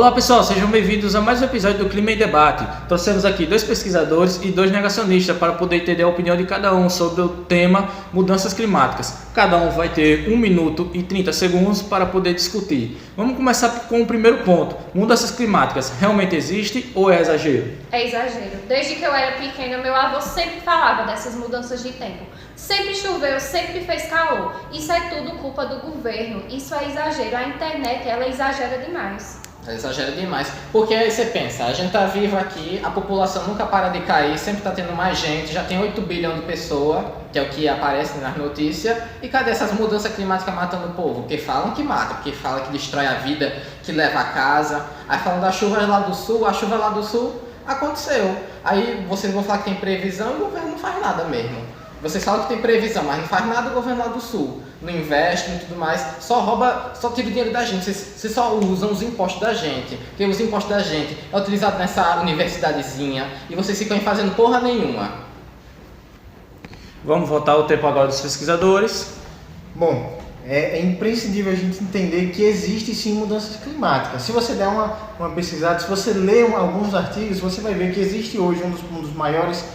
Olá pessoal, sejam bem-vindos a mais um episódio do Clima em Debate. Trouxemos aqui 2 pesquisadores e 2 negacionistas para poder entender a opinião de cada um sobre o tema mudanças climáticas. Cada um vai ter 1 minuto e 30 segundos para poder discutir. Vamos começar com o primeiro ponto. Mudanças climáticas realmente existem ou é exagero? É exagero. Desde que eu era pequena, meu avô sempre falava dessas mudanças de tempo. Sempre choveu, sempre fez calor. Isso é tudo culpa do governo. Isso é exagero. A internet, ela exagera demais. Exagera demais, porque aí você pensa, a gente tá vivo aqui, a população nunca para de cair, sempre tá tendo mais gente, já tem 8 bilhões de pessoas, que é o que aparece nas notícias, e cadê essas mudanças climáticas matando o povo? Porque falam que mata, porque falam que destrói a vida, que leva a casa, aí falam da chuva lá do sul, a chuva lá do sul aconteceu, aí vocês vão falar que tem previsão e o governo não faz nada mesmo. Vocês falam que tem previsão, mas não faz nada o governo lá do sul. Não investe e tudo mais, só rouba, só tira o dinheiro da gente. Vocês só usam os impostos da gente. Porque os impostos da gente é utilizado nessa universidadezinha e vocês ficam fazendo porra nenhuma. Vamos voltar o tempo agora dos pesquisadores. Bom, é imprescindível a gente entender que existe sim mudanças climáticas. Se você der uma pesquisada, se você ler alguns artigos, você vai ver que existe hoje um dos maiores,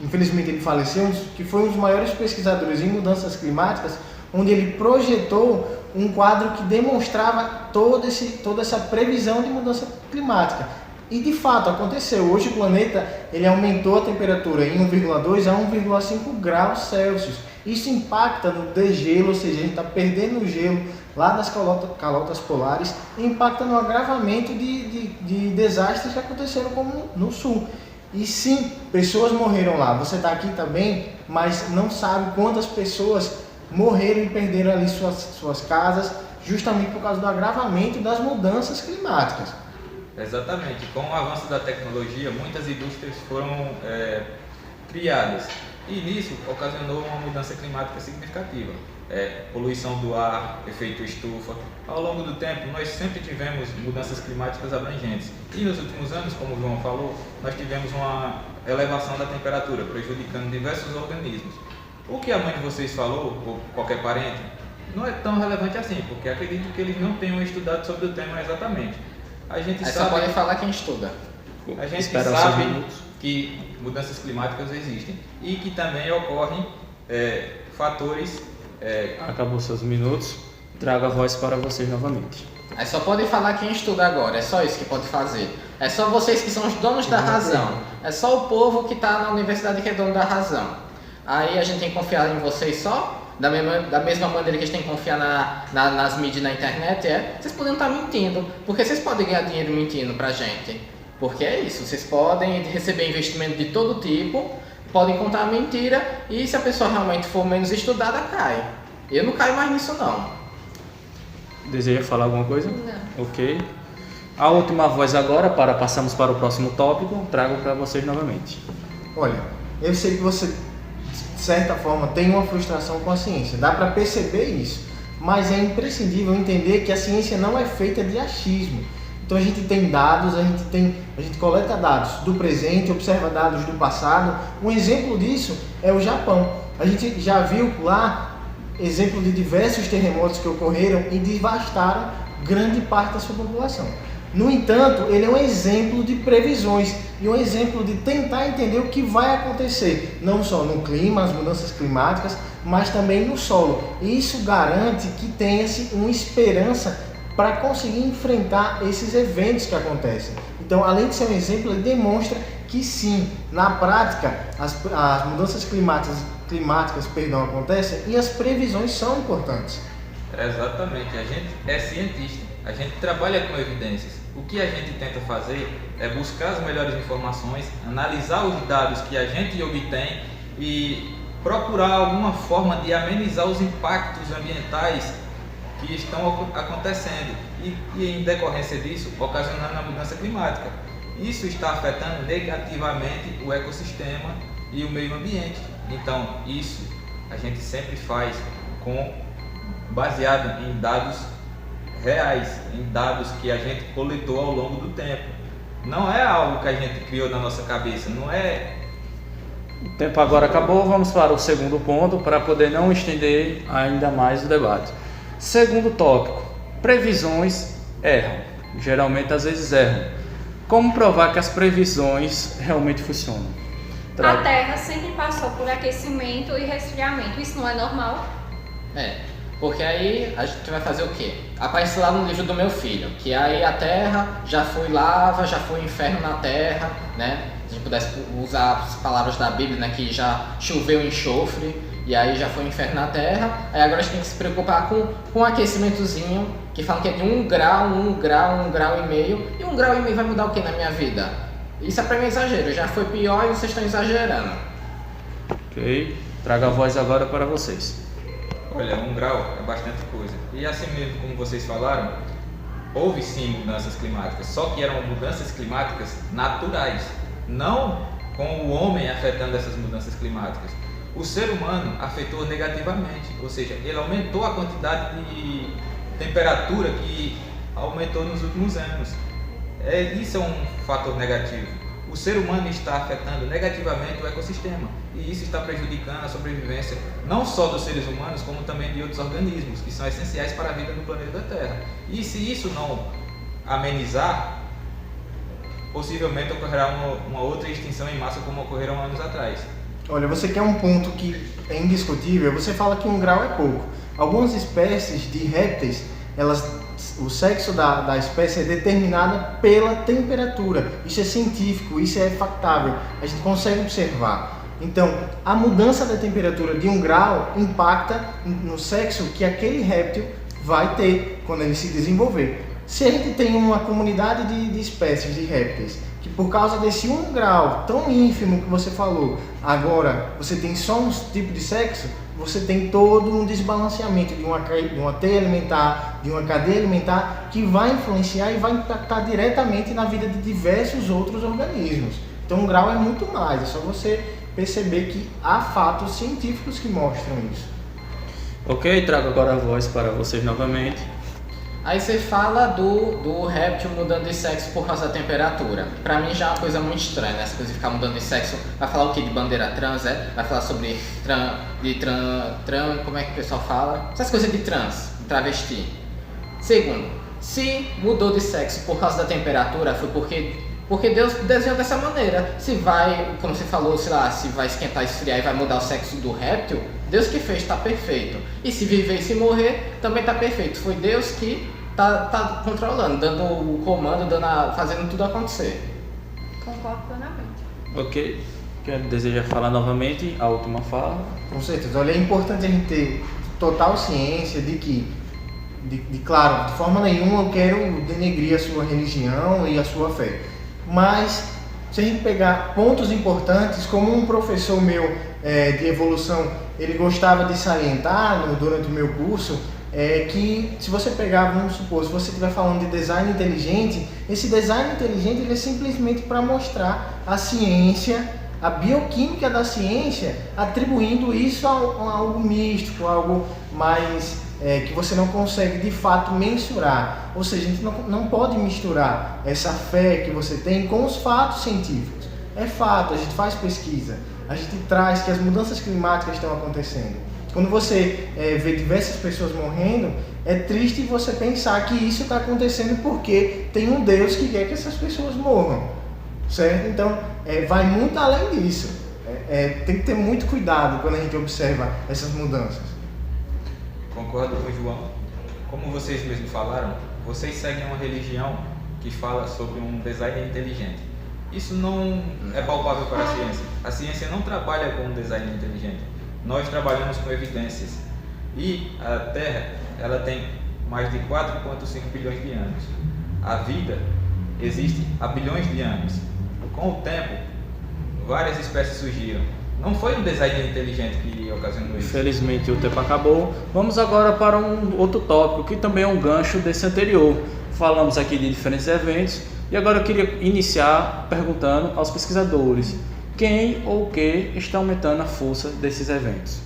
infelizmente ele faleceu, que foi um dos maiores pesquisadores em mudanças climáticas, onde ele projetou um quadro que demonstrava toda essa previsão de mudança climática. E de fato aconteceu. Hoje o planeta ele aumentou a temperatura em 1,2 a 1,5 graus Celsius. Isso impacta no degelo, ou seja, a gente está perdendo o gelo lá nas calotas polares e impacta no agravamento de desastres que aconteceram como no sul. E sim, pessoas morreram lá. Você está aqui também, mas não sabe quantas pessoas morreram e perderam ali suas casas, justamente por causa do agravamento das mudanças climáticas. Exatamente. Com o avanço da tecnologia, muitas indústrias foram criadas e nisso ocasionou uma mudança climática significativa. Poluição do ar, efeito estufa. Ao longo do tempo, nós sempre tivemos mudanças climáticas abrangentes. E nos últimos anos, como o João falou, nós tivemos uma elevação da temperatura, prejudicando diversos organismos. O que a mãe de vocês falou, ou qualquer parente, não é tão relevante assim, porque acredito que eles não tenham estudado sobre o tema exatamente. A gente Aí sabe, só pode falar quem estuda. a gente sabe que mudanças climáticas existem e que também ocorrem fatores... Acabou seus minutos. Trago a voz para vocês novamente. Aí só pode falar quem estuda agora, é só isso que pode fazer. É só vocês que são os donos da razão. É só o povo que está na universidade que é dono da razão. Aí a gente tem que confiar em vocês só, da mesma maneira que a gente tem que confiar nas mídias e na internet, vocês podem estar mentindo, porque vocês podem ganhar dinheiro mentindo pra gente. Porque é isso, vocês podem receber investimento de todo tipo, podem contar mentira e se a pessoa realmente for menos estudada, cai. Eu não caio mais nisso não. Deseja falar alguma coisa? Não. Ok. A última voz agora, passamos para o próximo tópico, trago para vocês novamente. Olha, eu sei que você, de certa forma, tem uma frustração com a ciência, dá para perceber isso, mas é imprescindível entender que a ciência não é feita de achismo. Então a gente tem dados, a gente coleta dados do presente, observa dados do passado. Um exemplo disso é o Japão. A gente já viu lá exemplo de diversos terremotos que ocorreram e devastaram grande parte da sua população. No entanto, ele é um exemplo de previsões e um exemplo de tentar entender o que vai acontecer, não só no clima, as mudanças climáticas, mas também no solo. E isso garante que tenha-se uma esperança para conseguir enfrentar esses eventos que acontecem. Então, além de ser um exemplo, ele demonstra que sim, na prática, as mudanças climáticas acontecem e as previsões são importantes. Exatamente, a gente é cientista, a gente trabalha com evidências. O que a gente tenta fazer é buscar as melhores informações, analisar os dados que a gente obtém e procurar alguma forma de amenizar os impactos ambientais que estão acontecendo e em decorrência disso, ocasionando a mudança climática. Isso está afetando negativamente o ecossistema e o meio ambiente. Então, isso a gente sempre faz baseado em dados reais, em dados que a gente coletou ao longo do tempo. Não é algo que a gente criou na nossa cabeça, não é... O tempo agora acabou, vamos para o segundo ponto para poder não estender ainda mais o debate. Segundo tópico, previsões erram. geralmente às vezes erram. Como provar que as previsões realmente funcionam? A Terra sempre passou por aquecimento e resfriamento. Isso não é normal? Porque aí a gente vai fazer o quê? Aparece lá no livro do meu filho, que aí a Terra já foi lava, já foi inferno na Terra, né? Se a gente pudesse usar as palavras da Bíblia, né? Que já choveu enxofre, e aí já foi inferno na Terra. Aí agora a gente tem que se preocupar com um aquecimentozinho, que falam que é de 1 grau, 1 grau, 1,5 grau. E 1,5 grau vai mudar o que na minha vida? Isso é pra mim exagero, já foi pior e vocês estão exagerando. Ok, trago a voz agora para vocês. Olha, 1 grau é bastante coisa. E assim mesmo como vocês falaram, houve sim mudanças climáticas, só que eram mudanças climáticas naturais, não com o homem afetando essas mudanças climáticas. O ser humano afetou negativamente, ou seja, ele aumentou a quantidade de temperatura que aumentou nos últimos anos. Isso é um fator negativo. O ser humano está afetando negativamente o ecossistema e isso está prejudicando a sobrevivência não só dos seres humanos, como também de outros organismos que são essenciais para a vida no planeta Terra. E se isso não amenizar, possivelmente ocorrerá uma outra extinção em massa como ocorreram anos atrás. Olha, você quer um ponto que é indiscutível, você fala que 1 grau é pouco. Algumas espécies de répteis, o sexo da espécie é determinada pela temperatura. Isso é científico, isso é factável, a gente consegue observar. Então, a mudança da temperatura de 1 grau impacta no sexo que aquele réptil vai ter quando ele se desenvolver. Se a gente tem uma comunidade de espécies de répteis que por causa desse 1 grau tão ínfimo que você falou, agora você tem só um tipo de sexo, você tem todo um desbalanceamento de uma teia alimentar, de uma cadeia alimentar que vai influenciar e vai impactar diretamente na vida de diversos outros organismos. Então 1 grau é muito mais, é só você perceber que há fatos científicos que mostram isso. Ok, trago agora a voz para vocês novamente. Aí você fala do réptil mudando de sexo por causa da temperatura. Pra mim já é uma coisa muito estranha, né? Essa coisa de ficar mudando de sexo. Vai falar o que? De bandeira trans, Vai falar sobre como é que o pessoal fala? Essas coisas de trans, de travesti. Segundo, se mudou de sexo por causa da temperatura, foi porque Deus desenhou dessa maneira. Se vai, como você falou, sei lá, se vai esquentar, esfriar e vai mudar o sexo do réptil, Deus que fez está perfeito. E se viver e se morrer, também está perfeito. Foi Deus que tá controlando, dando o comando, fazendo tudo acontecer. Concordo plenamente. Ok, deseja falar novamente a última fala? Com certeza. Olha, é importante a gente ter total ciência de que, claro, de forma nenhuma eu quero denegrir a sua religião e a sua fé. Mas, se a gente pegar pontos importantes, como um professor meu de evolução, ele gostava de salientar durante o meu curso, que se você pegar, vamos supor, se você estiver falando de design inteligente, esse design inteligente ele é simplesmente para mostrar a ciência, a bioquímica da ciência, atribuindo isso a algo místico, algo mais que você não consegue de fato mensurar. Ou seja, a gente não pode misturar essa fé que você tem com os fatos científicos. É fato, a gente faz pesquisa, a gente traz que as mudanças climáticas estão acontecendo. Quando você vê diversas pessoas morrendo, é triste você pensar que isso está acontecendo porque tem um Deus que quer que essas pessoas morram, certo? Então, vai muito além disso. Tem que ter muito cuidado quando a gente observa essas mudanças. Concordo com o João. Como vocês mesmos falaram, vocês seguem uma religião que fala sobre um design inteligente. Isso não é palpável para a ciência. A ciência não trabalha com um design inteligente. Nós trabalhamos com evidências. E a Terra, ela tem mais de 4,5 bilhões de anos. A vida existe há bilhões de anos. Com o tempo, várias espécies surgiram. Não foi um design inteligente que ocasionou isso. Infelizmente o tempo acabou. Vamos agora para um outro tópico que também é um gancho desse anterior. Falamos aqui de diferentes eventos e agora eu queria iniciar perguntando aos pesquisadores quem ou o que está aumentando a força desses eventos.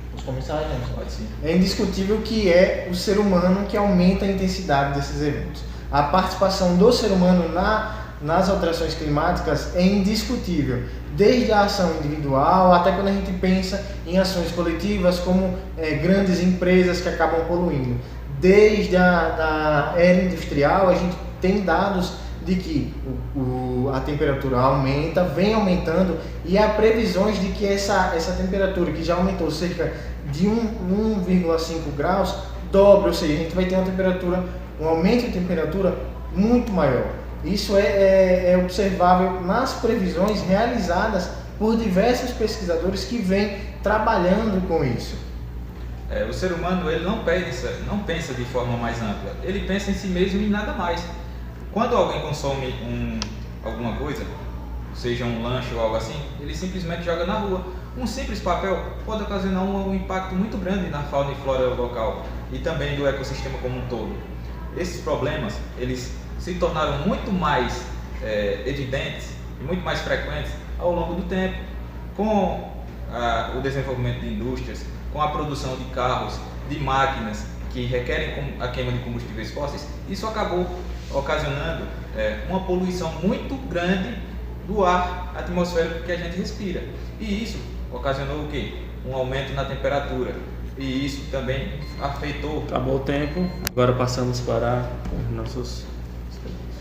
Vamos começar, gente? Pode sim. É indiscutível que é o ser humano que aumenta a intensidade desses eventos. A participação do ser humano nas alterações climáticas é indiscutível, desde a ação individual até quando a gente pensa em ações coletivas como grandes empresas que acabam poluindo. Desde a era industrial a gente tem dados de que a temperatura aumenta, vem aumentando, e há previsões de que essa temperatura, que já aumentou cerca de 1,5 graus, dobre, ou seja, a gente vai ter um aumento de temperatura muito maior. Isso é observável nas previsões realizadas por diversos pesquisadores que vêm trabalhando com isso. O ser humano ele não pensa de forma mais ampla, ele pensa em si mesmo e nada mais. Quando alguém consome alguma coisa, seja um lanche ou algo assim, ele simplesmente joga na rua. Um simples papel pode ocasionar um impacto muito grande na fauna e flora local e também do ecossistema como um todo. Esses problemas eles se tornaram muito mais evidentes e muito mais frequentes ao longo do tempo, com o desenvolvimento de indústrias, com a produção de carros, de máquinas que requerem a queima de combustíveis fósseis. Isso acabou ocasionando uma poluição muito grande do ar atmosférico que a gente respira. E isso ocasionou o quê? Um aumento na temperatura. E isso também afetou. Acabou o tempo, agora passamos para os nossos...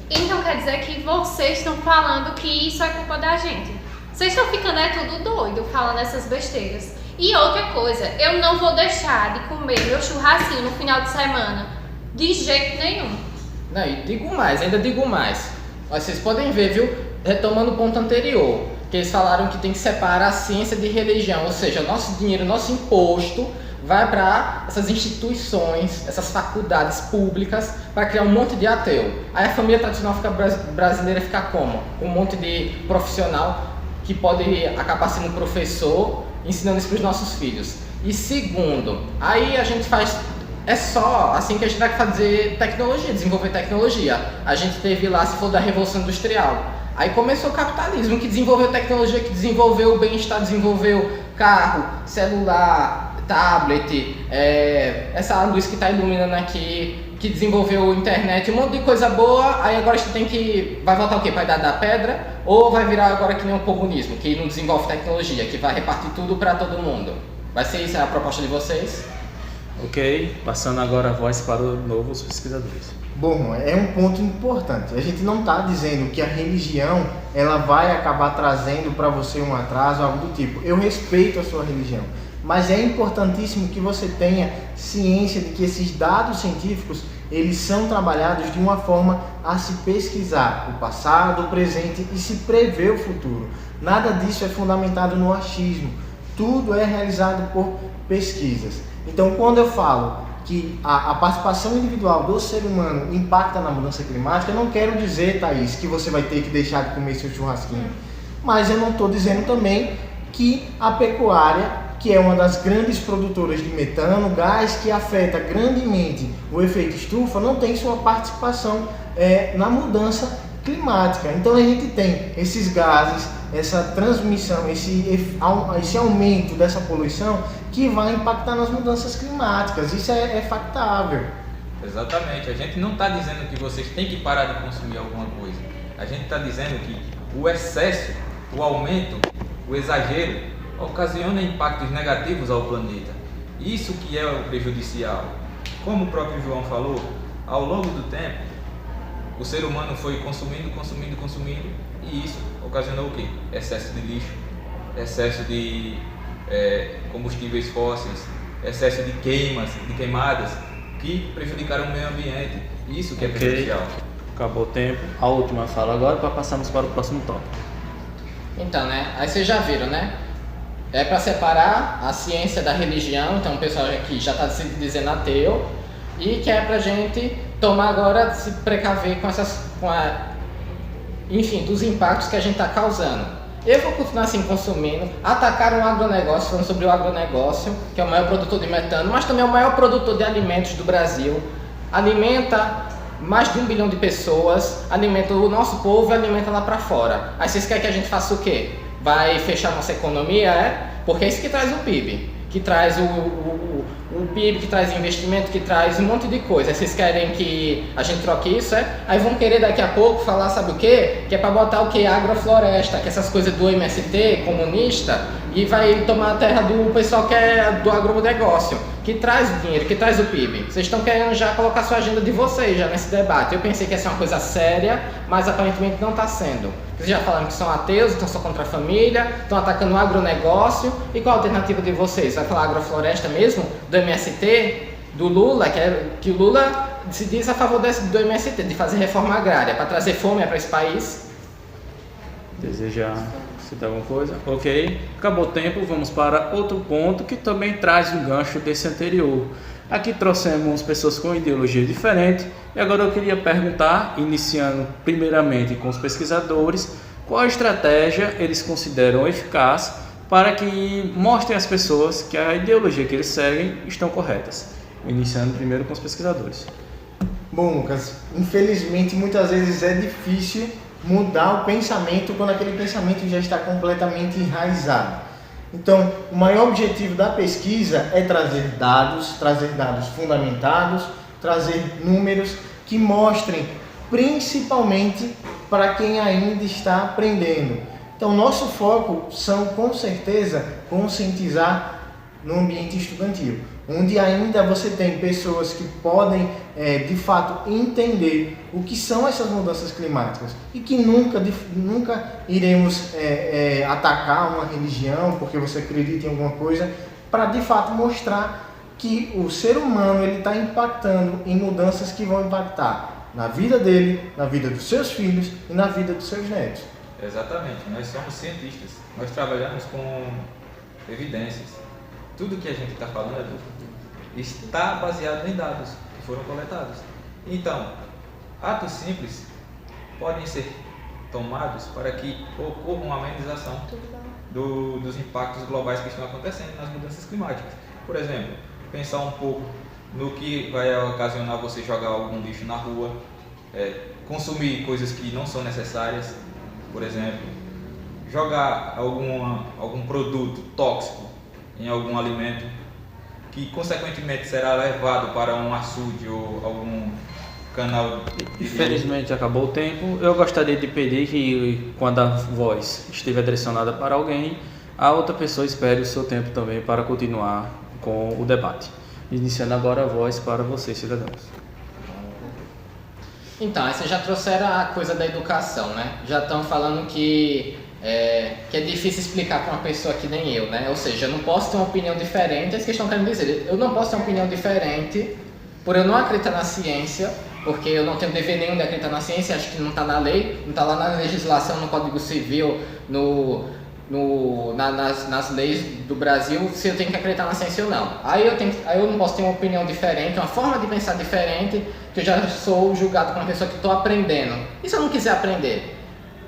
Então quer dizer que vocês estão falando que isso é culpa da gente. Vocês estão ficando tudo doido falando essas besteiras. E outra coisa, eu não vou deixar de comer meu churrasquinho no final de semana. De jeito nenhum. Não, e ainda digo mais. Vocês podem ver, viu? Retomando o ponto anterior, que eles falaram que tem que separar a ciência de religião, ou seja, nosso dinheiro, nosso imposto vai para essas instituições, essas faculdades públicas, para criar um monte de ateu. Aí a família tradicional brasileira fica como? Com um monte de profissional que pode acabar sendo professor, ensinando isso para os nossos filhos. E segundo, aí a gente faz... É só assim que a gente vai fazer tecnologia, desenvolver tecnologia. A gente teve lá, se for da Revolução Industrial. Aí começou o capitalismo, que desenvolveu tecnologia, que desenvolveu o bem-estar, desenvolveu carro, celular, tablet, essa luz que está iluminando aqui, que desenvolveu internet, um monte de coisa boa. Aí agora a gente tem que... Vai voltar o quê? Para a Idade da Pedra? Ou vai virar agora que nem o comunismo, que não desenvolve tecnologia, que vai repartir tudo para todo mundo? Vai ser isso a proposta de vocês? Ok, passando agora a voz para os novos pesquisadores. Bom, é um ponto importante. A gente não está dizendo que a religião ela vai acabar trazendo para você um atraso, algo do tipo. Eu respeito a sua religião, mas é importantíssimo que você tenha ciência de que esses dados científicos eles são trabalhados de uma forma a se pesquisar o passado, o presente e se prever o futuro. Nada disso é fundamentado no achismo. Tudo é realizado por pesquisas. Então, quando eu falo que a participação individual do ser humano impacta na mudança climática, eu não quero dizer, Thaís, que você vai ter que deixar de comer seu churrasquinho. Mas eu não estou dizendo também que a pecuária, que é uma das grandes produtoras de metano, gás que afeta grandemente o efeito estufa, não tem sua participação na mudança climática. Então a gente tem esses gases, essa transmissão, esse aumento dessa poluição que vai impactar nas mudanças climáticas. Isso é factável. Exatamente. A gente não está dizendo que vocês têm que parar de consumir alguma coisa. A gente está dizendo que o excesso, o aumento, o exagero ocasiona impactos negativos ao planeta. Isso que é o prejudicial. Como o próprio João falou, ao longo do tempo, o ser humano foi consumindo, e isso ocasionou o quê? Excesso de lixo, excesso de combustíveis fósseis, excesso de queimadas que prejudicaram o meio ambiente. Isso que é prejudicial. Acabou o tempo. A última fala agora para passarmos para o próximo tópico. Então, né? Aí vocês já viram, né? É para separar a ciência da religião. Então o pessoal aqui já está se dizendo ateu e que é pra gente tomar agora, se precaver enfim, dos impactos que a gente está causando. Eu vou continuar assim consumindo. Atacaram o agronegócio, falando sobre o agronegócio, que é o maior produtor de metano, mas também é o maior produtor de alimentos do Brasil. Alimenta mais de 1 bilhão de pessoas, alimenta o nosso povo e alimenta lá para fora. Aí vocês querem que a gente faça o quê? Vai fechar nossa economia, Porque é isso que traz o PIB, que traz o PIB, que traz investimento, que traz um monte de coisa. Aí vocês querem que a gente troque isso, Aí vão querer daqui a pouco falar, sabe o quê? Que é para botar o quê? Agrofloresta, que essas coisas do MST, comunista, e vai tomar a terra do pessoal que é do agronegócio, que traz o dinheiro, que traz o PIB. Vocês estão querendo já colocar sua agenda de vocês já nesse debate. Eu pensei que ia ser uma coisa séria, mas aparentemente não está sendo. Vocês já falaram que são ateus, então são contra a família, estão atacando o agronegócio. E qual a alternativa de vocês? Vai falar agrofloresta mesmo? Do MST? Do Lula? Que o Lula se diz a favor do MST, de fazer reforma agrária, para trazer fome para esse país? Deseja citar alguma coisa? Ok, acabou o tempo, vamos para outro ponto que também traz um gancho desse anterior. Aqui trouxemos pessoas com ideologia diferente e agora eu queria perguntar, iniciando primeiramente com os pesquisadores, qual estratégia eles consideram eficaz para que mostrem às pessoas que a ideologia que eles seguem estão corretas. Iniciando primeiro com os pesquisadores. Bom, Lucas, infelizmente muitas vezes é difícil mudar o pensamento quando aquele pensamento já está completamente enraizado. Então, o maior objetivo da pesquisa é trazer dados fundamentados, trazer números que mostrem, principalmente para quem ainda está aprendendo. Então, nosso foco são, com certeza, conscientizar no ambiente estudantil, onde ainda você tem pessoas que podem, de fato, entender o que são essas mudanças climáticas e que nunca iremos atacar uma religião porque você acredita em alguma coisa, para, de fato, mostrar que o ser humano está impactando em mudanças que vão impactar na vida dele, na vida dos seus filhos e na vida dos seus netos. Exatamente, nós somos cientistas, nós trabalhamos com evidências. Tudo que a gente está falando está baseado em dados que foram coletados. Então, atos simples podem ser tomados para que ocorra uma amenização dos impactos globais que estão acontecendo nas mudanças climáticas. Por exemplo, pensar um pouco no que vai ocasionar você jogar algum lixo na rua, consumir coisas que não são necessárias, por exemplo, jogar algum produto tóxico em algum alimento que consequentemente será levado para um açude ou algum canal de... Infelizmente acabou o tempo. Eu gostaria de pedir que quando a voz estiver direcionada para alguém, a outra pessoa espere o seu tempo também para continuar com o debate. Iniciando agora a voz para vocês, cidadãos. Então, aí vocês já trouxeram a coisa da educação, né? Já estão falando que é difícil explicar para uma pessoa que nem eu, né? Ou seja, eu não posso ter uma opinião diferente, é isso que estão querendo dizer. Eu não posso ter uma opinião diferente por eu não acreditar na ciência, porque eu não tenho dever nenhum de acreditar na ciência, acho que não está na lei, não está lá na legislação, no Código Civil, nas leis do Brasil, se eu tenho que acreditar na ciência ou não. Aí eu não posso ter uma opinião diferente, uma forma de pensar diferente, que eu já sou julgado como uma pessoa que estou aprendendo. E se eu não quiser aprender?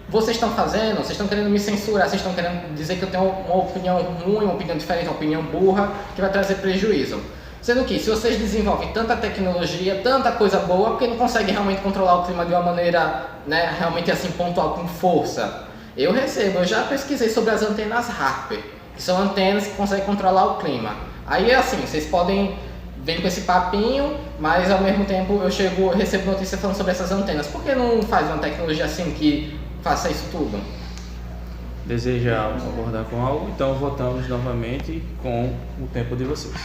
Vocês estão fazendo, vocês estão querendo me censurar, vocês estão querendo dizer que eu tenho uma opinião ruim, uma opinião diferente, uma opinião burra, que vai trazer prejuízo. Sendo que, se vocês desenvolvem tanta tecnologia, tanta coisa boa, porque não conseguem realmente controlar o clima de uma maneira, né, realmente assim, pontual, com força. Eu já pesquisei sobre as antenas Harper, que são antenas que conseguem controlar o clima. Aí, assim, vocês podem vir com esse papinho, mas ao mesmo tempo eu recebo notícia falando sobre essas antenas. Por que não faz uma tecnologia assim que faça isso tudo? Deseja abordar com algo? Então votamos novamente com o tempo de vocês.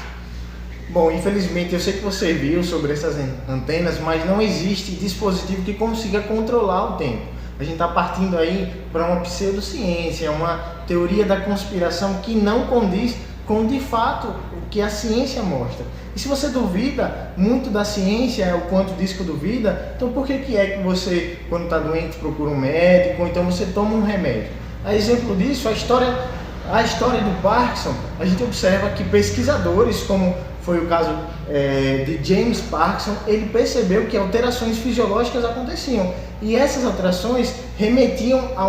Bom, infelizmente eu sei que você viu sobre essas antenas, mas não existe dispositivo que consiga controlar o tempo. A gente está partindo aí para uma pseudociência, uma teoria da conspiração que não condiz com, de fato, o que a ciência mostra. E se você duvida muito da ciência, o quanto diz que duvida, então por que é que você, quando está doente, procura um médico, ou então você toma um remédio? A exemplo disso, a história do Parkinson, a gente observa que pesquisadores, como foi o caso de James Parkinson, ele percebeu que alterações fisiológicas aconteciam. E essas alterações remetiam a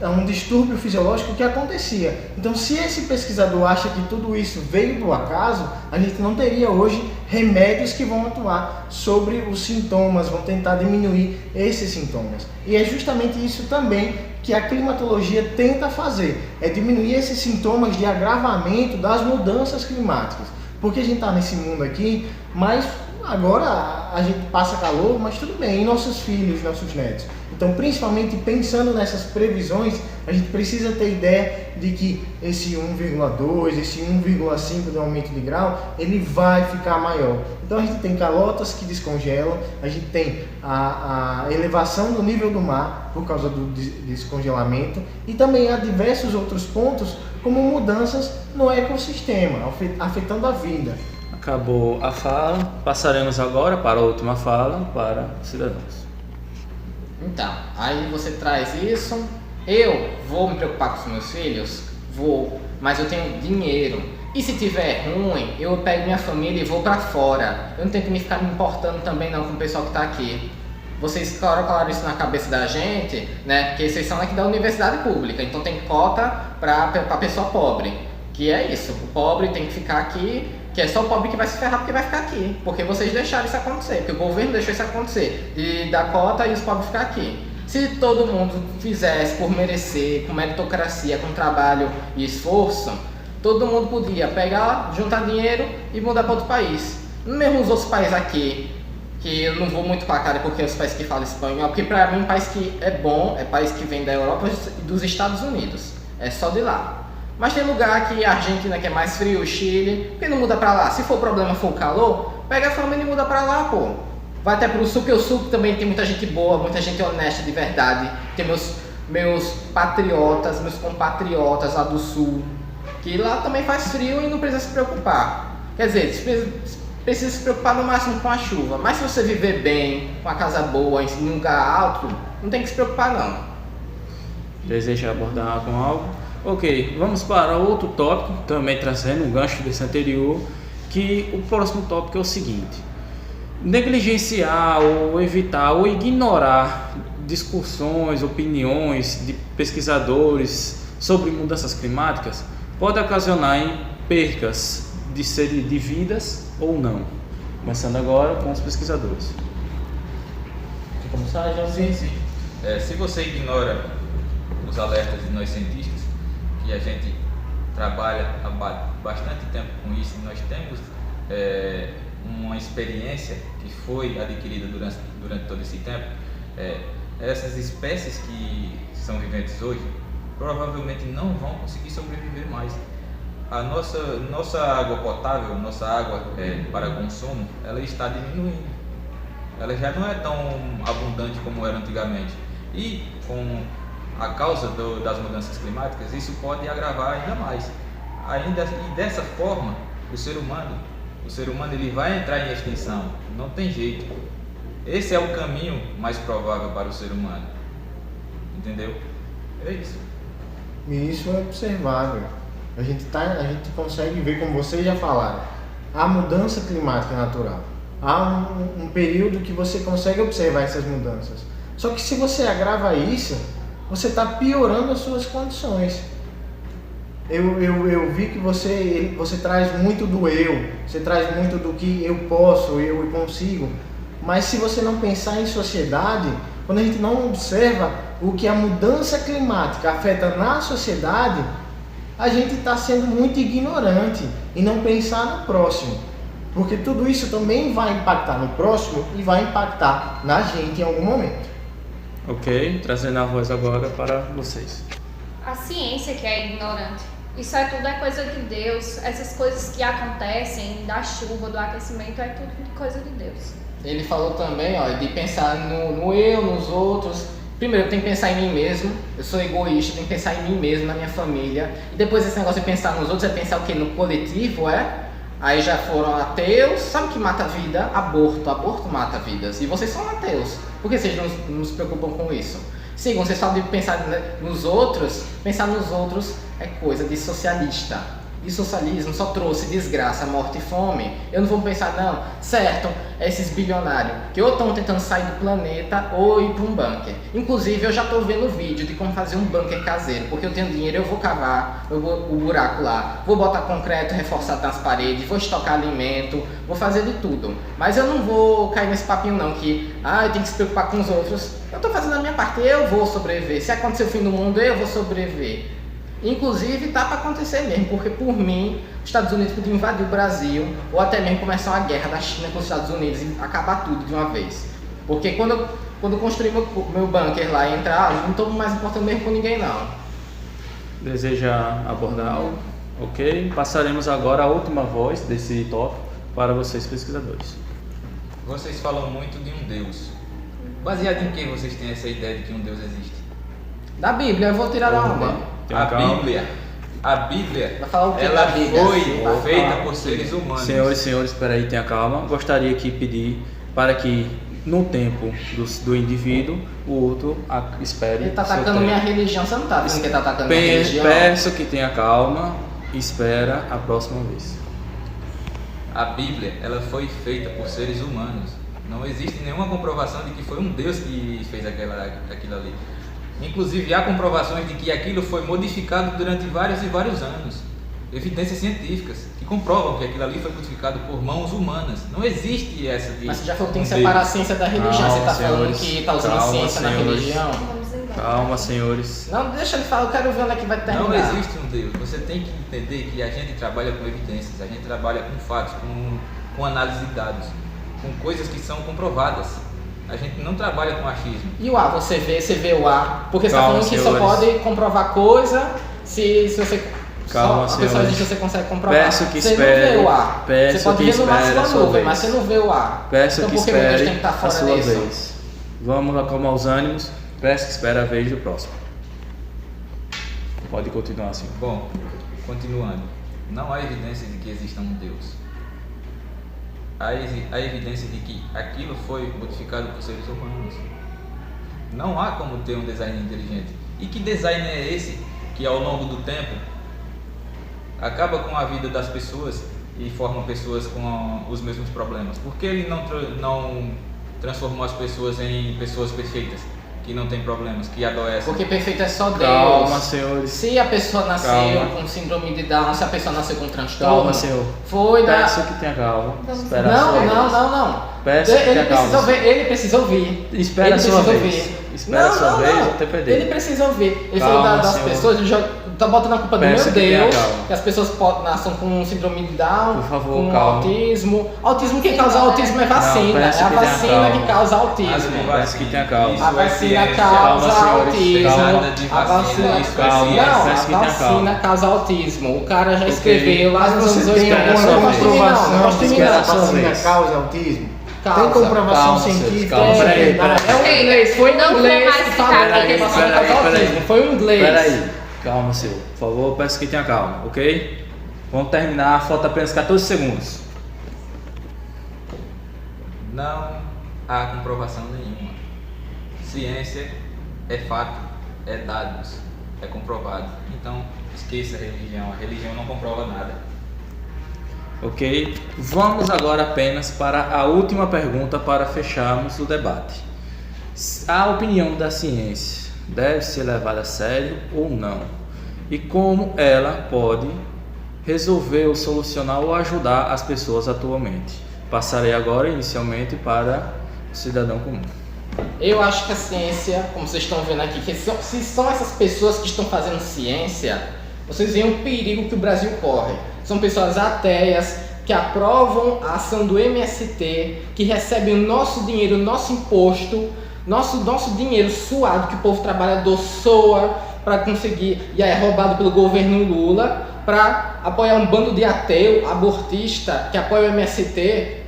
um distúrbio fisiológico que acontecia. Então, se esse pesquisador acha que tudo isso veio do acaso, a gente não teria hoje remédios que vão atuar sobre os sintomas, vão tentar diminuir esses sintomas. E é justamente isso também que a climatologia tenta fazer, é diminuir esses sintomas de agravamento das mudanças climáticas. Porque a gente está nesse mundo aqui, mas Agora a gente passa calor, mas tudo bem, e nossos filhos, nossos netos? Então, principalmente pensando nessas previsões, a gente precisa ter ideia de que esse 1,2, esse 1,5 do aumento de grau, ele vai ficar maior. Então a gente tem calotas que descongelam, a gente tem a elevação do nível do mar por causa do descongelamento e também há diversos outros pontos como mudanças no ecossistema, afetando a vida. Acabou a fala, passaremos agora para a última fala para os cidadãos. Então, aí você traz isso, eu vou me preocupar com os meus filhos? Vou, mas eu tenho dinheiro. E se tiver ruim, eu pego minha família e vou pra fora. Eu não tenho que me ficar me importando também não com o pessoal que tá aqui. Vocês colocaram isso na cabeça da gente, né? Porque vocês são aqui da universidade pública, então tem cota pra pessoa pobre. Que é isso, o pobre tem que ficar aqui, que é só o pobre que vai se ferrar porque vai ficar aqui. Porque vocês deixaram isso acontecer, porque o governo deixou isso acontecer. De dar cota e os pobres ficar aqui. Se todo mundo fizesse por merecer, com meritocracia, com trabalho e esforço, todo mundo podia pegar, juntar dinheiro e mudar para outro país. Mesmo os outros países aqui, que eu não vou muito para a cara porque os países que falam espanhol, porque para mim um país que é bom, é país que vem da Europa e dos Estados Unidos. É só de lá. Mas tem lugar que a Argentina que é mais frio, o Chile, por que não muda para lá? Se for problema for o calor, pega a família e muda para lá, pô. Vai até pro sul, que o sul também tem muita gente boa, muita gente honesta de verdade. Tem meus patriotas, meus compatriotas lá do sul, que lá também faz frio e não precisa se preocupar. Quer dizer, precisa se preocupar no máximo com a chuva, mas se você viver bem, com a casa boa, em um lugar alto, não tem que se preocupar não. Deseja abordar com algo? Ok, vamos para outro tópico, também trazendo um gancho desse anterior, que o próximo tópico é o seguinte: negligenciar ou evitar ou ignorar discussões, opiniões de pesquisadores sobre mudanças climáticas pode ocasionar em percas de vidas ou não. Começando agora com os pesquisadores. Quer começar, já? Sim. Se você ignora os alertas de nós cientistas, que a gente trabalha há bastante tempo com isso, nós temos uma experiência que foi adquirida durante todo esse tempo. Essas espécies que são viventes hoje provavelmente não vão conseguir sobreviver mais. A nossa água potável, nossa água para consumo, ela está diminuindo. Ela já não é tão abundante como era antigamente. E com a causa das mudanças climáticas, isso pode agravar ainda mais. E dessa forma, o ser humano ele vai entrar em extinção. Não tem jeito. Esse é o caminho mais provável para o ser humano. Entendeu? É isso. E isso é observável. A gente consegue ver, como vocês já falaram, a mudança climática natural. Há um período que você consegue observar essas mudanças. Só que se você agrava isso, você está piorando as suas condições. Eu vi que você traz muito do eu, você traz muito do que eu posso, eu consigo. Mas se você não pensar em sociedade, quando a gente não observa o que a mudança climática afeta na sociedade, a gente está sendo muito ignorante e não pensar no próximo. Porque tudo isso também vai impactar no próximo e vai impactar na gente em algum momento. Ok, trazendo a voz agora para vocês. A ciência que é ignorante. Isso tudo é coisa de Deus. Essas coisas que acontecem, da chuva, do aquecimento, é tudo coisa de Deus. Ele falou também, de pensar no eu, nos outros. Primeiro, eu tenho que pensar em mim mesmo. Eu sou egoísta, tenho que pensar em mim mesmo, na minha família. E depois esse negócio de pensar nos outros, é pensar o quê? No coletivo, Aí já foram ateus. Sabe o que mata a vida? Aborto mata vidas. E vocês são ateus. Por que vocês não se preocupam com isso? Segundo, vocês falam de pensar nos outros. Pensar nos outros é coisa de socialista. E socialismo só trouxe desgraça, morte e fome. Eu não vou pensar, não, certo, esses bilionários que ou estão tentando sair do planeta ou ir para um bunker. Inclusive, eu já estou vendo vídeo de como fazer um bunker caseiro, porque eu tenho dinheiro, eu vou cavar o buraco lá, vou botar concreto reforçado nas paredes, vou estocar alimento, vou fazer de tudo. Mas eu não vou cair nesse papinho não, que eu tenho que se preocupar com os outros. Eu estou fazendo a minha parte, eu vou sobreviver. Se acontecer o fim do mundo, eu vou sobreviver. Inclusive tá para acontecer mesmo, porque por mim, os Estados Unidos podiam invadir o Brasil, ou até mesmo começar uma guerra da China com os Estados Unidos e acabar tudo de uma vez. Porque quando eu construir meu bunker lá e entrar, eu não estou mais importando mesmo com ninguém não. Deseja abordar algo? Ok. Passaremos agora a última voz desse tópico para vocês pesquisadores. Vocês falam muito de um Deus. Baseado em que vocês têm essa ideia de que um Deus existe? Da Bíblia, eu vou tirar da onda. A Bíblia, Vai falar o que ela da Bíblia? foi Vai feita falar. por seres humanos. Senhores, espera aí, tenha calma. Gostaria que pedir para que no tempo do indivíduo, o outro espere. Ele tá seu atacando tempo. minha religião, você não tá dizendo que ele tá atacando minha religião? Peço que tenha calma e espera a próxima vez. A Bíblia, ela foi feita por seres humanos. Não existe nenhuma comprovação de que foi um Deus que fez aquilo ali. Inclusive, há comprovações de que aquilo foi modificado durante vários e vários anos. Evidências científicas que comprovam que aquilo ali foi modificado por mãos humanas. Não existe essa de... Mas você já falou que tem que um separar a Deus. ciência da religião. Calma, Você tá falando senhores. que tá usando Calma, ciência na senhores. religião? Vamos embora. Calma, senhores. Não, deixa ele falar, eu quero ver onde é que vai terminar. Não existe um Deus. Você tem que entender que a gente trabalha com evidências, a gente trabalha com fatos, com análise de dados, com coisas que são comprovadas. A gente não trabalha com achismo. E o A, você vê o A, porque você tá Calma, falando que só senhores. pode comprovar coisa se você... Calma, só a pessoa senhores. diz que você consegue comprovar. Peço que você espere. não vê o A. Peço você pode que ver no máximo espere a a sua nuvem, vez. mas você não vê o A. Peço então que por que meu Deus espere tem que estar a fora sua disso? vez. Vamos acalmar os ânimos. Peço que espere a vez do próximo. Pode continuar assim. Bom, continuando. Não há evidência de que exista um Deus. Há evidência de que aquilo foi modificado por seres humanos. Não há como ter um design inteligente. E que design é esse que ao longo do tempo acaba com a vida das pessoas e forma pessoas com os mesmos problemas? Por que ele não transformou as pessoas em pessoas perfeitas, que não têm problemas, que adoecem? Porque perfeito é só Deus. Calma, senhores. Se a pessoa nasceu Calma. com síndrome de Down, se a pessoa nasceu com transtorno, Calma, senhor. foi da... Peço que tenha calma. Vamos Espera a sua vez. Não. Peço que Ele tenha precisa calma. ouvir, ele precisa ouvir. Espera Ele a sua precisa vez. ouvir. Espera a sua vez até perder. Ele precisa ouvir. Ele Calma, falou das senhor. pessoas, ele já tá botando a culpa do Peço meu que tenha Deus, calma. que as pessoas nascem com síndrome de Down, Por favor, com calma. autismo. Autismo, quem Sim, causa não, autismo é vacina. Não, peço É a que tenha vacina calma. que causa autismo. Peço que tenha calma. Isso A é vacina ciência. causa Calma, senhores. autismo. Nada de A vacina, vacina isso é calma. ciência. Não, Peço que a tenha vacina calma. causa autismo. O cara já Ok. escreveu lá Mas nos anos você tem 80. espera a alguma sua Não vez. gosto de mim, não. Não comprovação gosto de de mim, que espera não. a sua a vacina vez. causa autismo? Causa. Tem comprovação Calma, senhores, científica? calma. Tem. Peraí. É um inglês, foi um Não vou inglês mais que ficar falou aqui. que a vacina Peraí, causa peraí. autismo. Foi um inglês. Peraí. Calma, senhor. Por favor, peço que tenha calma, ok? Vamos terminar. Falta apenas 14 segundos. Não há comprovação nenhuma. Ciência é fato, é dados, é comprovado. Então, esqueça a religião. A religião não comprova nada. Ok? Vamos agora apenas para a última pergunta para fecharmos o debate. A opinião da ciência deve ser levada a sério ou não? E como ela pode resolver ou solucionar ou ajudar as pessoas atualmente? Passarei agora inicialmente para o cidadão comum. Eu acho que a ciência, como vocês estão vendo aqui, que se são essas pessoas que estão fazendo ciência, vocês veem o perigo que o Brasil corre. São pessoas ateias que aprovam a ação do MST, que recebem o nosso dinheiro, o nosso imposto, nosso dinheiro suado que o povo trabalhador soa para conseguir, e é roubado pelo governo Lula, para apoiar um bando de ateu, abortista, que apoia o MST.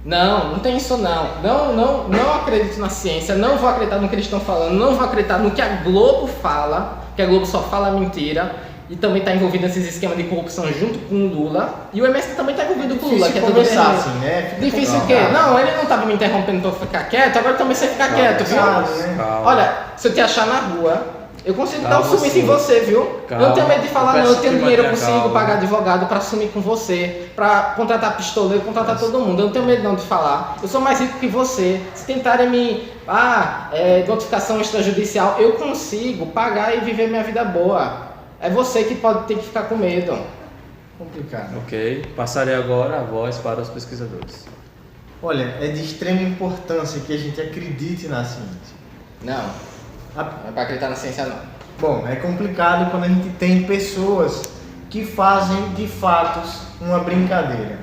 Não tem isso não. Não acredito na ciência, não vou acreditar no que eles estão falando, não vou acreditar no que a Globo fala, que a Globo só fala mentira. E também está envolvido nesses esquemas de corrupção junto com o Lula. E o MST também está envolvido com o Lula, que é tudo conversar bem. assim, né? Fica Difícil o complicado. quê? Não, ele não estava me interrompendo para eu ficar quieto, agora também você ficar quieto, viu? Calma, né? Calma. Olha, se eu te achar na rua, eu consigo dar Calma, um sumiço em sim. você, viu? Calma. Eu não tenho medo de falar, Eu não. Eu peço tenho que dinheiro, eu mantenha consigo calma. pagar advogado para sumir com você, para contratar pistoleiro, contratar todo mundo. Eu não tenho medo não de falar. Eu sou mais rico que você. Se tentarem me. Notificação extrajudicial, eu consigo pagar e viver minha vida boa. É você que pode ter que ficar com medo. Complicado. Ok? Passarei agora a voz para os pesquisadores. Olha, é de extrema importância que a gente acredite na ciência. Não, A- não é para acreditar na ciência não. Bom, é complicado quando a gente tem pessoas que fazem de fatos uma brincadeira.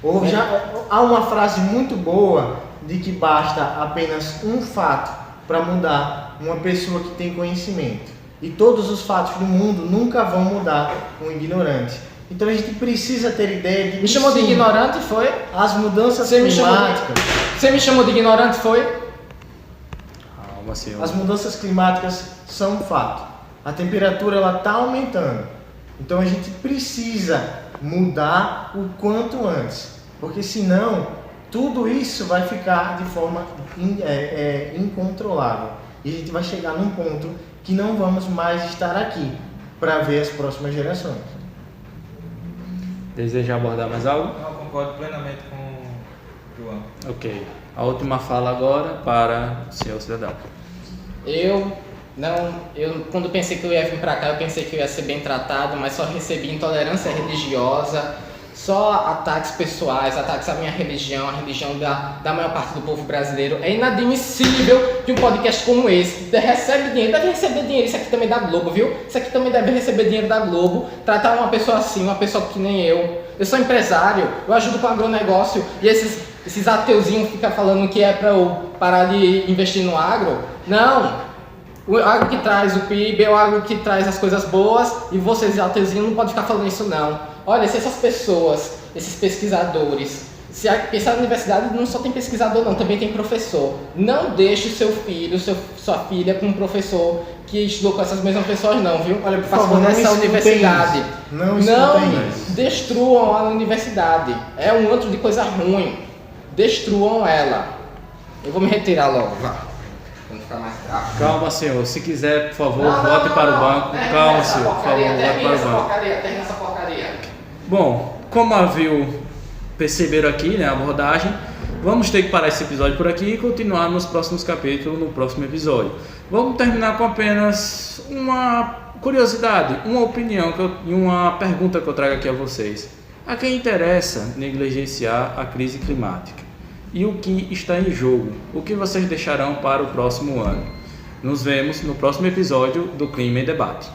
Ou já há uma frase muito boa de que basta apenas um fato para mudar uma pessoa que tem conhecimento. E todos os fatos do mundo nunca vão mudar um ignorante. Então a gente precisa ter ideia de que Me chamou de sim, ignorante, foi? as mudanças Você me chamou climáticas, Você me chamou de ignorante, foi? Calma, senhor. as mudanças climáticas são um fato. A temperatura ela está aumentando. Então a gente precisa mudar o quanto antes, porque senão tudo isso vai ficar de forma incontrolável. E a gente vai chegar num ponto que não vamos mais estar aqui para ver as próximas gerações. Deseja abordar mais algo? Eu concordo plenamente com o João. Ok. A última fala agora para o senhor cidadão. Quando pensei que eu ia vir pra cá, eu pensei que eu ia ser bem tratado, mas só recebi intolerância religiosa, só ataques pessoais, ataques à minha religião, a religião da maior parte do povo brasileiro. É inadmissível que um podcast como esse recebe dinheiro, deve receber dinheiro, isso aqui também da Globo, viu? Isso aqui também deve receber dinheiro da Globo, tratar uma pessoa assim, uma pessoa que nem eu. Eu sou empresário, eu ajudo com agronegócio e esses ateuzinhos ficam falando que é pra eu parar de investir no agro. Não! O agro que traz o PIB é o agro que traz as coisas boas e vocês, ateuzinhos, não podem ficar falando isso não. Olha, se essas pessoas, esses pesquisadores, se pensar na universidade não só tem pesquisador não, também tem professor. Não deixe o seu filho, sua filha com um professor que estudou com essas mesmas pessoas não, viu? Olha, por Passou favor, não nessa escutem universidade. isso. Não escutem isso. Destruam a universidade. É um antro de coisa ruim. Destruam ela. Eu vou me retirar logo, vá. Pra não ficar mais bravo. Calma, senhor. Se quiser, por favor, volte para o banco. Calma, senhor. Por favor, volte para o banco. Termina essa porcaria. Bom, como perceberam aqui, né, a abordagem, vamos ter que parar esse episódio por aqui e continuar nos próximos capítulos, no próximo episódio. Vamos terminar com apenas uma curiosidade, uma opinião e uma pergunta que eu trago aqui a vocês. A quem interessa negligenciar a crise climática? E o que está em jogo? O que vocês deixarão para o próximo ano? Nos vemos no próximo episódio do Clima em Debate.